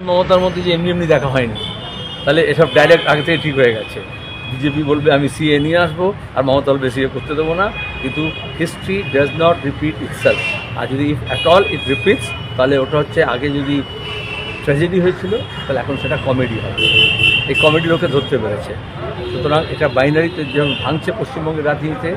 মমতার মধ্যে যে এমনি এমনি দেখা হয়নি, তাহলে এসব ডাইরেক্ট আগে থেকে ঠিক হয়ে গেছে। বিজেপি বলবে আমি সিএ নিয়ে আসবো, আর মমতা বলবে সিএ করতে দেবো না। কিন্তু history does not repeat itself. আর যদি if at all it repeats, তাহলে ওটা হচ্ছে আগে যদি ট্র্যাজেডি হয়েছিল, তাহলে এখন সেটা কমেডি হবে। এই কমেডি লোকে ধরতে পেরেছে। সুতরাং এটা বাইনারিতে যেমন ভাঙছে পশ্চিমবঙ্গের রাজনীতিতে,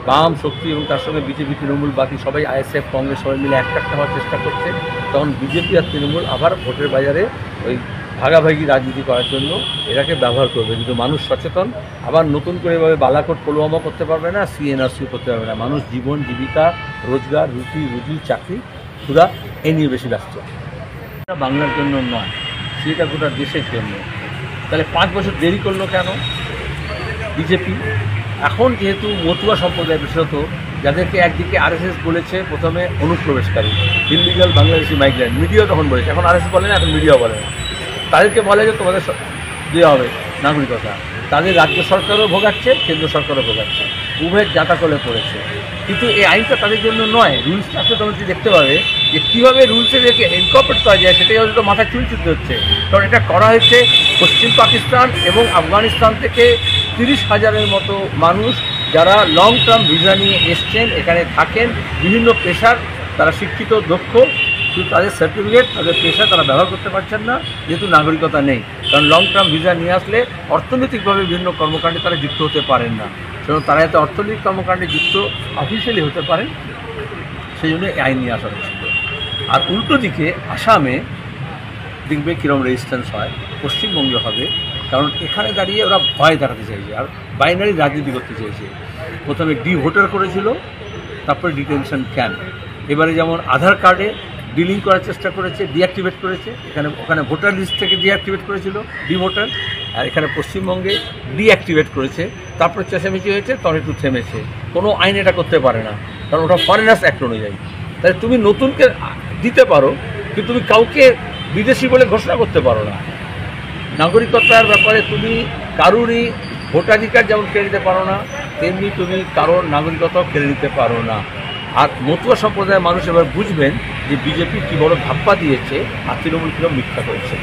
বাম শক্তি এবং তার সঙ্গে বিজেপি, তৃণমূল, বাকি সবাই আইএসএফ, কংগ্রেস সবাই মিলে একটা হওয়ার চেষ্টা করছে, তখন বিজেপি আর তৃণমূল আবার ভোটের বাজারে ওই ভাগাভাগি রাজনীতি করার জন্য এটাকে ব্যবহার করবে। কিন্তু মানুষ সচেতন, আবার নতুন করে এভাবে বালাকোট পুলওয়ামা করতে পারবে না, সিএনআরসি করতে পারবে না। মানুষ জীবন, জীবিকা, রোজগার, রুজি, চাকরি, ক্ষুধা এই নিয়ে বেশি ব্যস্ত। বাংলার জন্য নয়, সেটা গোটা দেশের জন্য। তাহলে 5 বছর দেরি করলো কেন বিজেপি? এখন যেহেতু মতুয়া সম্প্রদায়, বিশেষত যাদেরকে একদিকে আরএসএস বলেছে প্রথমে অনুপ্রবেশকারী, ইললিগাল বাংলাদেশি মাইগ্রেন্ট, মিডিয়া তখন বলেছে, এখন আরএসএস বলে না, এখন মিডিয়া বলে না। তাদেরকে বলে যে তোমাদের দেওয়া হবে নাগরিকতা। তাদের রাজ্য সরকারও ভোগাচ্ছে, কেন্দ্র সরকারও ভোগাচ্ছে, উভয়ের জাতাকলে পড়েছে। কিন্তু এই আইনটা তাদের জন্য নয়। রুলসটা আসলে তোমরা দেখতে পাবে যে কীভাবে রুলসে ইনকর্পোরেট করা যায়, সেটাই হয়তো মাথায় চুলচিতে হচ্ছে। কারণ এটা করা হয়েছে পশ্চিম পাকিস্তান এবং আফগানিস্তান থেকে 30,000-এর মতো মানুষ যারা লং টার্ম ভিসা নিয়ে এসছেন, এখানে থাকেন, বিভিন্ন পেশার, তারা শিক্ষিত, দক্ষ, কিন্তু তাদের সার্টিফিকেট, তাদের পেশা তারা ব্যবহার করতে পারছেন না, যেহেতু নাগরিকতা নেই। কারণ লং টার্ম ভিসা নিয়ে আসলে অর্থনৈতিকভাবে বিভিন্ন কর্মকাণ্ডে তারা যুক্ত হতে পারেন না। সেজন্য তারা এত অর্থনৈতিক কর্মকাণ্ডে যুক্ত অফিসিয়ালি হতে পারেন, সেই জন্য এই আইন নিয়ে আসা হয়েছিল। আর উল্টো দিকে আসামে দেখবে কীরকম রেজিস্ট্যান্স হয়, পশ্চিমবঙ্গে হবে। কারণ এখানে দাঁড়িয়ে ওরা ভয় দেখাতে চাইছে আর বাইনারি রাজনীতি করতে চাইছে। প্রথমে ভোটার করেছিল, তারপরে ডিটেনশন ক্যাম্প। এবারে যেমন আধার কার্ডে ডিলিং করার চেষ্টা করেছে, ডিঅ্যাক্টিভেট করেছে। ওখানে ভোটার লিস্ট থেকে ডিঅ্যাক্টিভেট করেছিল, ভোটার, আর এখানে পশ্চিমবঙ্গে ডিঅ্যাক্টিভেট করেছে। তারপরে চেঁচামেচি হয়েছে, তখন একটু থেমেছে। কোনো আইন এটা করতে পারে না, কারণ ওটা ফরেনার্স অ্যাক্ট অনুযায়ী। তাই তুমি নতুনকে দিতে পারো, কিন্তু তুমি কাউকে বিদেশি বলে ঘোষণা করতে পারো না। নাগরিকতার ব্যাপারে তুমি কারুরই ভোটাধিকার যেমন কেড়ে নিতে পারো না, তেমনি তুমি কারোর নাগরিকতাও কেড়ে নিতে পারো না। আর মতুয়া সম্প্রদায়ের মানুষ এবার বুঝবেন যে বিজেপি কী বড় ধাপ্পা দিয়েছে আর তৃণমূল কীরকম মিথ্যা করেছে।